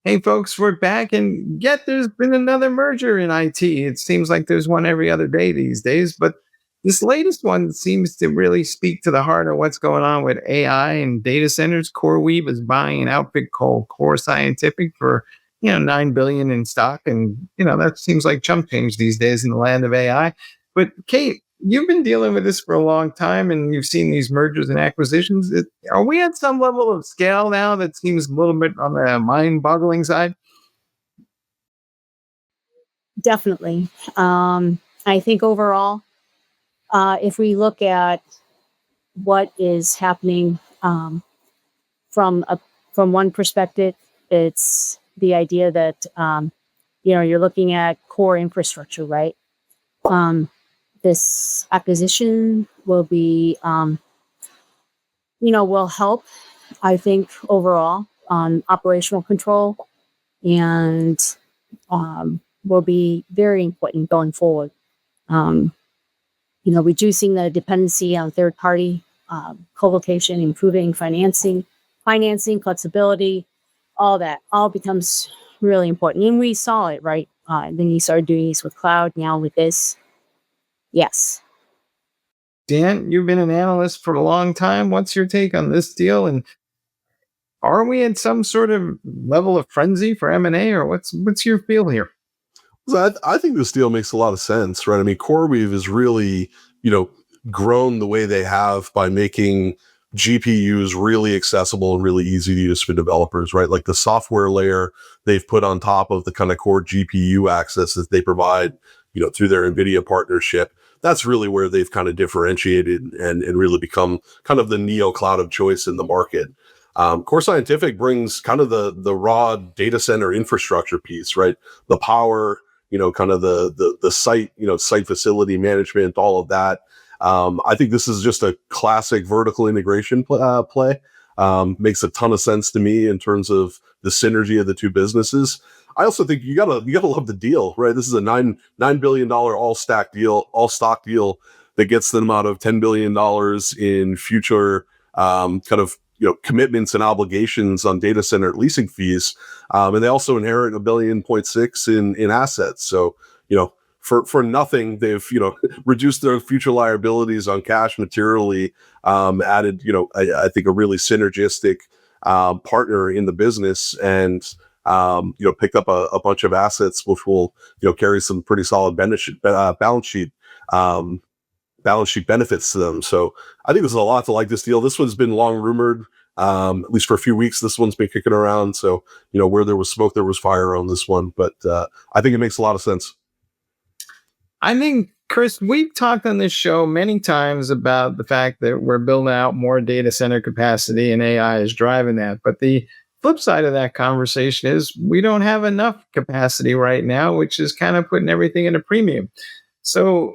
Hey, folks, we're back, and yet there's been another merger in IT. It seems like there's one every other day these days, but this latest one seems to really speak to the heart of what's going on with AI and data centers. CoreWeave is buying an outfit called Core Scientific for 9 billion in stock, and that seems like chump change these days in the land of AI. But Kate, you've been dealing with this for a long time, and you've seen these mergers and acquisitions. Are we at some level of scale now that seems a little bit on the mind-boggling side? Definitely. I think overall, if we look at what is happening from a from one perspective, it's the idea that you're looking at core infrastructure, right? Um, this acquisition will be will help, I think, overall on operational control and will be very important going forward. Um, Reducing the dependency on third party co-location, improving financing, flexibility, all that all becomes really important. And we saw it, right? Then you started doing this with cloud, now with this. Yes. Dan, you've been an analyst for a long time. What's your take on this deal? And are we at some sort of level of frenzy for M&A, or what's your feel here? So I think this deal makes a lot of sense, right? I mean, CoreWeave is really, grown the way they have by making GPUs really accessible and really easy to use for developers, right? Like the software layer they've put on top of the kind of core GPU access that they provide, through their NVIDIA partnership. That's really where they've kind of differentiated and really become kind of the neo cloud of choice in the market. Core Scientific brings kind of the raw data center infrastructure piece, right? The power, kind of the site, site facility management, all of that. I think this is just a classic vertical integration play. Makes a ton of sense to me in terms of the synergy of the two businesses. I also think you gotta love the deal, right? This is a $9 billion all stock deal that gets them out of $10 billion in future kind of commitments and obligations on data center leasing fees, and they also inherit $1.6 billion in assets. So for nothing, they've reduced their future liabilities on cash materially, added I think a really synergistic partner in the business, and picked up a bunch of assets which will carry some pretty solid balance sheet benefits to them. So I think there's a lot to like this deal. This one's been long rumored, at least for a few weeks. This one's been kicking around. So where there was smoke, there was fire on this one. But I think it makes a lot of sense. I think, Chris, we've talked on this show many times about the fact that we're building out more data center capacity and AI is driving that. But the flip side of that conversation is we don't have enough capacity right now, which is kind of putting everything in a premium. So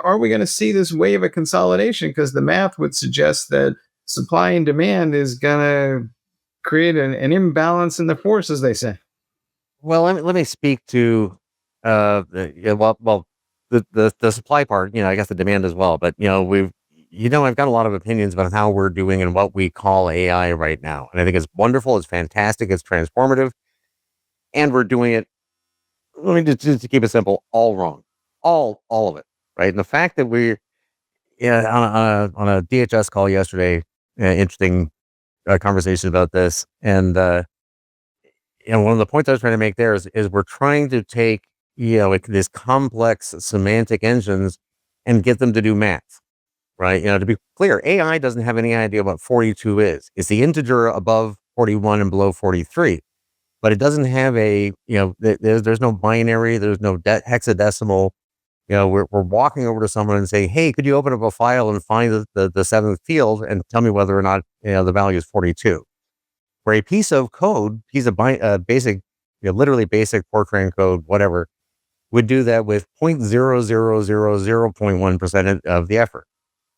are we going to see this wave of consolidation? Because the math would suggest that supply and demand is going to create an imbalance in the force, as they say. Well, let me speak to the supply part. I guess the demand as well. But I've got a lot of opinions about how we're doing and what we call AI right now, and I think it's wonderful, it's fantastic, it's transformative, and we're doing it. Let me just to keep it simple, all wrong, all of it, right? And the fact that we're on a DHS call yesterday, interesting conversation about this, and one of the points I was trying to make there is we're trying to take this complex semantic engines and get them to do math, right? To be clear, AI doesn't have any idea what 42 is. It's the integer above 41 and below 43, but it doesn't have there's no binary, there's no hexadecimal. We're walking over to someone and saying, hey, could you open up a file and find the seventh field and tell me whether or not the value is 42? Where a piece of code, basic, literally basic Fortran code, whatever, would do that with 0.0000.1% of the effort.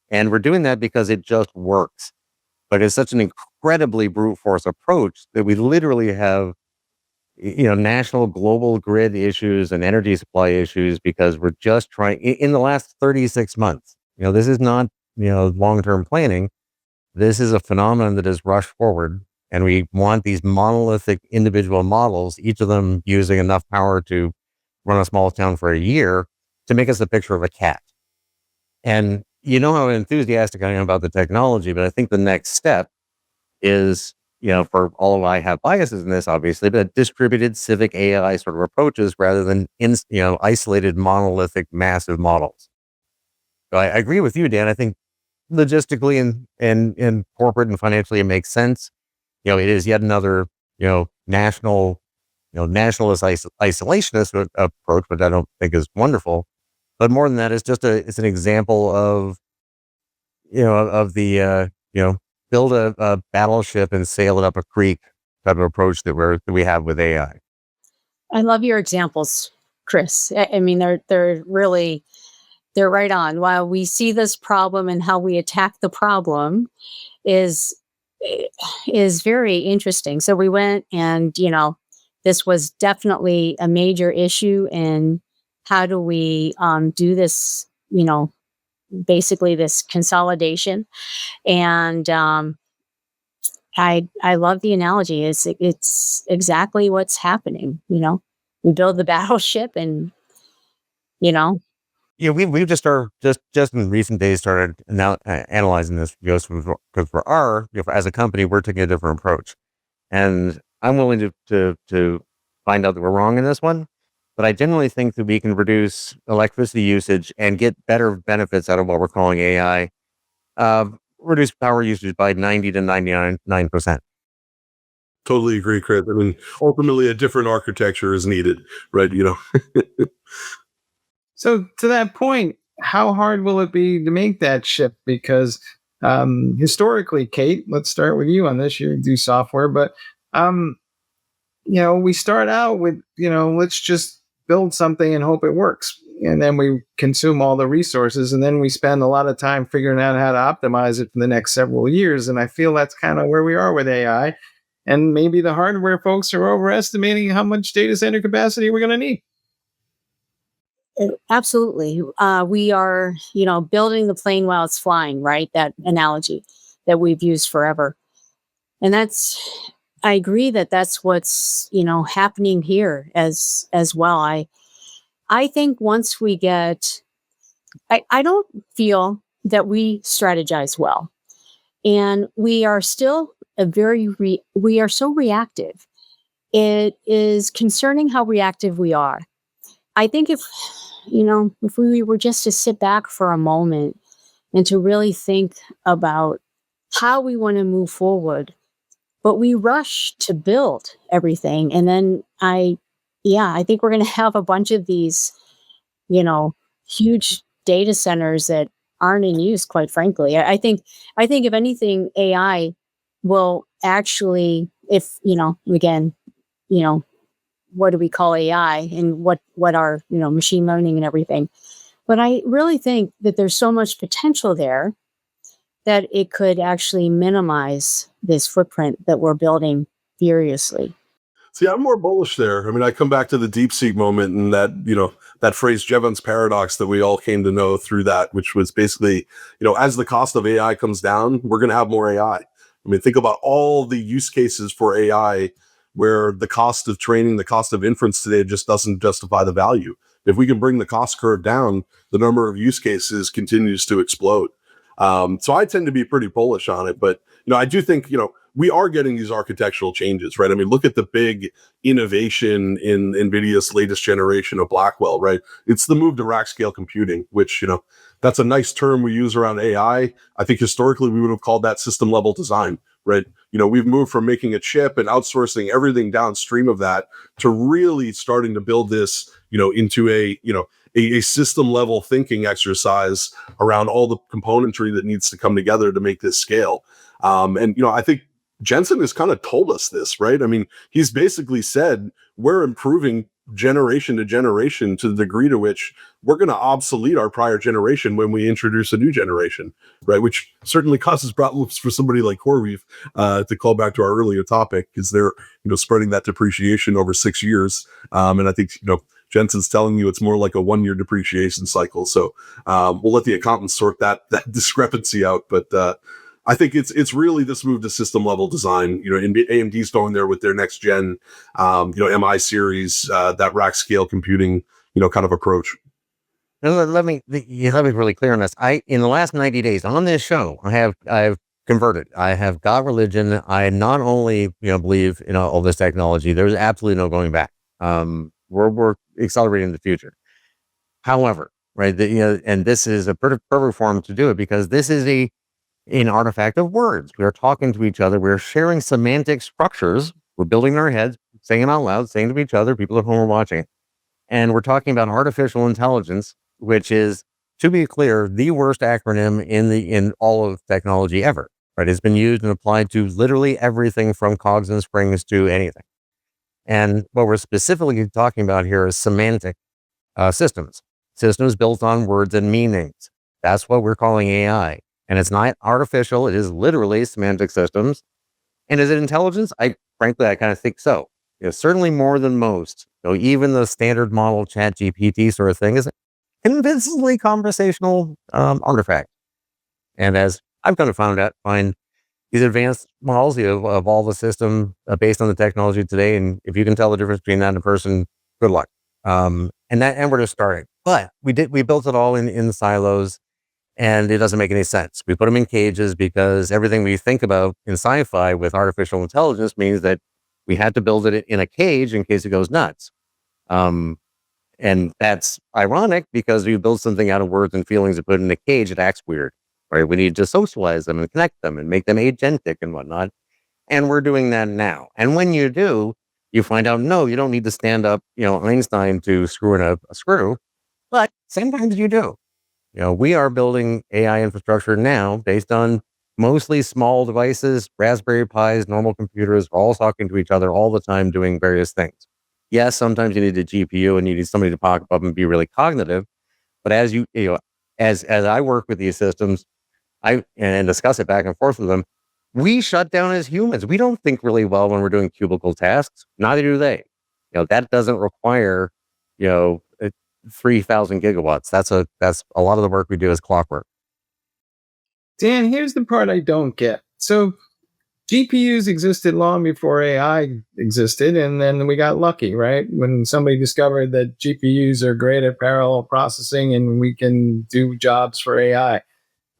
And we're doing that because it just works. But it's such an incredibly brute force approach that we literally have national global grid issues and energy supply issues because we're just trying in the last 36 months. This is not long-term planning. This is a phenomenon that has rushed forward, And we want these monolithic individual models, each of them using enough power to run a small town for a year to make us a picture of a cat. And you know how enthusiastic I am about the technology, but I think the next step is, for all of I have biases in this, obviously, but distributed civic AI sort of approaches rather than isolated monolithic massive models. So I agree with you, Dan. I think logistically and corporate and financially, it makes sense. It is yet another, national, nationalist isolationist approach, which I don't think is wonderful. But more than that, it's an example of, of the, build a battleship and sail it up a creek type of approach that we have with AI. I love your examples, Chris. I mean, they're really, they're right on. While we see this problem and how we attack the problem is very interesting. So we went and, this was definitely a major issue. And how do we do this, basically this consolidation? And I love the analogy. It's exactly what's happening. We build the battleship, and We've just in recent days started now analyzing this because as a company, we're taking a different approach. And I'm willing to find out that we're wrong in this one, but I generally think that we can reduce electricity usage and get better benefits out of what we're calling AI. Reduce power usage by 90 to 99%. Totally agree, Chris. I mean, ultimately, a different architecture is needed, right? So to that point, how hard will it be to make that shift? Because historically, Kate, let's start with you on this. You do software, but we start out with, let's just build something and hope it works. And then we consume all the resources, and then we spend a lot of time figuring out how to optimize it for the next several years. And I feel that's kind of where we are with AI. And maybe the hardware folks are overestimating how much data center capacity we're going to need. Absolutely. We are, building the plane while it's flying, right? That analogy that we've used forever. And I agree that that's what's, happening here as well. I think once we get, I don't feel that we strategize well, and we are still we are so reactive. It is concerning how reactive we are. I think if we were just to sit back for a moment and to really think about how we want to move forward, but we rush to build everything. And then I think we're going to have a bunch of these, huge data centers that aren't in use, quite frankly. I think if anything, AI will actually, if, again, what do we call AI and what are, machine learning and everything. But I really think that there's so much potential there that it could actually minimize this footprint that we're building furiously. See, I'm more bullish there. I mean, I come back to the DeepSeek moment and that, that phrase Jevons paradox that we all came to know through that, which was basically, as the cost of AI comes down, we're going to have more AI. I mean, think about all the use cases for AI where the cost of training, the cost of inference today just doesn't justify the value. If we can bring the cost curve down, the number of use cases continues to explode. So I tend to be pretty bullish on it, but I do think we are getting these architectural changes, right? I mean, look at the big innovation in NVIDIA's latest generation of Blackwell, right? It's the move to rack scale computing, which that's a nice term we use around AI. I think historically we would have called that system level design, right? We've moved from making a chip and outsourcing everything downstream of that to really starting to build this, into a system level thinking exercise around all the componentry that needs to come together to make this scale. And I think Jensen has kind of told us this, right? I mean, he's basically said we're improving generation to generation to the degree to which we're going to obsolete our prior generation when we introduce a new generation, right? Which certainly causes problems for somebody like CoreWeave, to call back to our earlier topic, because they're, spreading that depreciation over 6 years. And I think, Jensen's telling you it's more like a 1-year depreciation cycle. So we'll let the accountants sort that discrepancy out. But I think it's really this move to system level design. AMD's going there with their next gen, MI series, that rack scale computing, kind of approach. Now, let me be really clear on this. In the last 90 days on this show, I've converted. I have got religion. I not only believe in all this technology. There's absolutely no going back. We're accelerating the future. However, right, and this is a perfect form to do it, because this is an artifact of words. We are talking to each other. We're sharing semantic structures. We're building in our heads, saying it out loud, saying to each other. People at home are watching it, and we're talking about artificial intelligence, which is, to be clear, the worst acronym in all of technology ever. Right? It's been used and applied to literally everything from cogs and springs to anything. And what we're specifically talking about here is semantic systems built on words and meanings. That's what we're calling AI. And it's not artificial. It is literally semantic systems. And is it intelligence? Frankly, I kind of think so. Certainly more than most. Even the standard model chat GPT sort of thing is a convincingly conversational artifact. And as I've kind of find these advanced models of all the system based on the technology today, and if you can tell the difference between that and a person, good luck. And we're just starting. But we built it all in silos, and it doesn't make any sense. We put them in cages because everything we think about in sci-fi with artificial intelligence means that we had to build it in a cage in case it goes nuts. And that's ironic, because you build something out of words and feelings and put it in a cage, it acts weird, right? We need to socialize them and connect them and make them agentic and whatnot. And we're doing that now. And when you do, you find out, no, you don't need to stand up, Einstein to screw in a screw, but sometimes you do. We are building AI infrastructure now based on mostly small devices, Raspberry Pis, normal computers, all talking to each other all the time, doing various things. Yes, sometimes you need a GPU and you need somebody to pop up and be really cognitive. But as as I work with these systems, and discuss it back and forth with them, we shut down as humans. We don't think really well when we're doing cubicle tasks. Neither do they. That doesn't require, 3,000 gigawatts. That's a lot of the work we do is clockwork. Dan, here's the part I don't get. So GPUs existed long before AI existed, and then we got lucky, right? When somebody discovered that GPUs are great at parallel processing and we can do jobs for AI.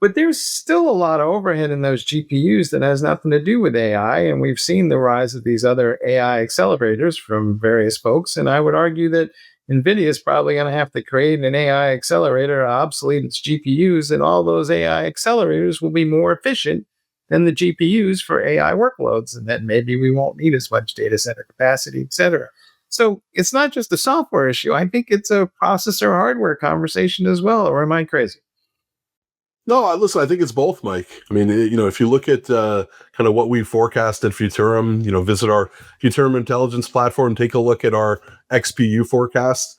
But there's still a lot of overhead in those GPUs that has nothing to do with AI. And we've seen the rise of these other AI accelerators from various folks. And I would argue that NVIDIA is probably going to have to create an AI accelerator to obsolete its GPUs, and all those AI accelerators will be more efficient than the GPUs for AI workloads. And then maybe we won't need as much data center capacity, et cetera. So it's not just a software issue. I think it's a processor hardware conversation as well. Or am I crazy? No, listen, I think it's both, Mike. I mean, if you look at kind of what we forecast at Futurum, visit our Futurum intelligence platform, take a look at our XPU forecast.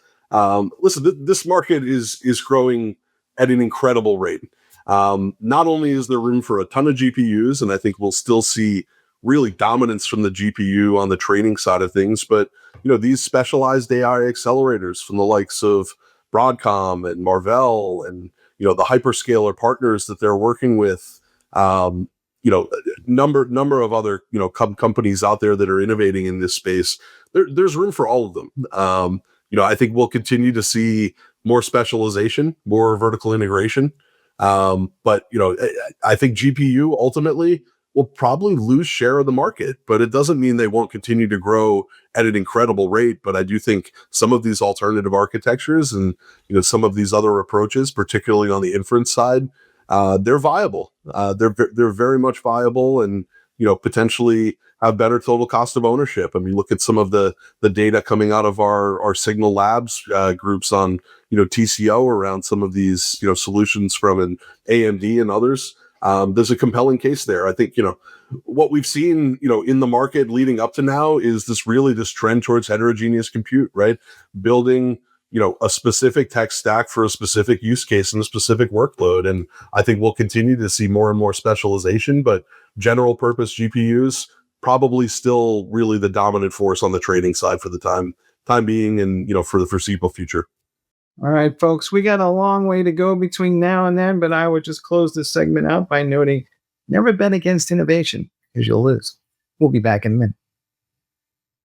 Listen, this market is growing at an incredible rate. Not only is there room for a ton of GPUs, and I think we'll still see really dominance from the GPU on the training side of things, but these specialized AI accelerators from the likes of Broadcom and Marvell and the hyperscaler partners that they're working with, number of other companies out there that are innovating in this space. There's room for all of them. I think we'll continue to see more specialization, more vertical integration. But I think GPU ultimately will probably lose share of the market, but it doesn't mean they won't continue to grow at an incredible rate. But I do think some of these alternative architectures and some of these other approaches, particularly on the inference side, they're viable. They're very much viable, and potentially have better total cost of ownership. I mean, look at some of the data coming out of our Signal Labs groups on TCO around some of these solutions from an AMD and others. There's a compelling case there. I think what we've seen in the market leading up to now is this trend towards heterogeneous compute, right? Building a specific tech stack for a specific use case and a specific workload. And I think we'll continue to see more and more specialization, but general purpose GPUs probably still really the dominant force on the trading side for the time being, and for the foreseeable future. All right, folks, we got a long way to go between now and then, but I would just close this segment out by noting Never bet against innovation because you'll lose. We'll be back in a minute.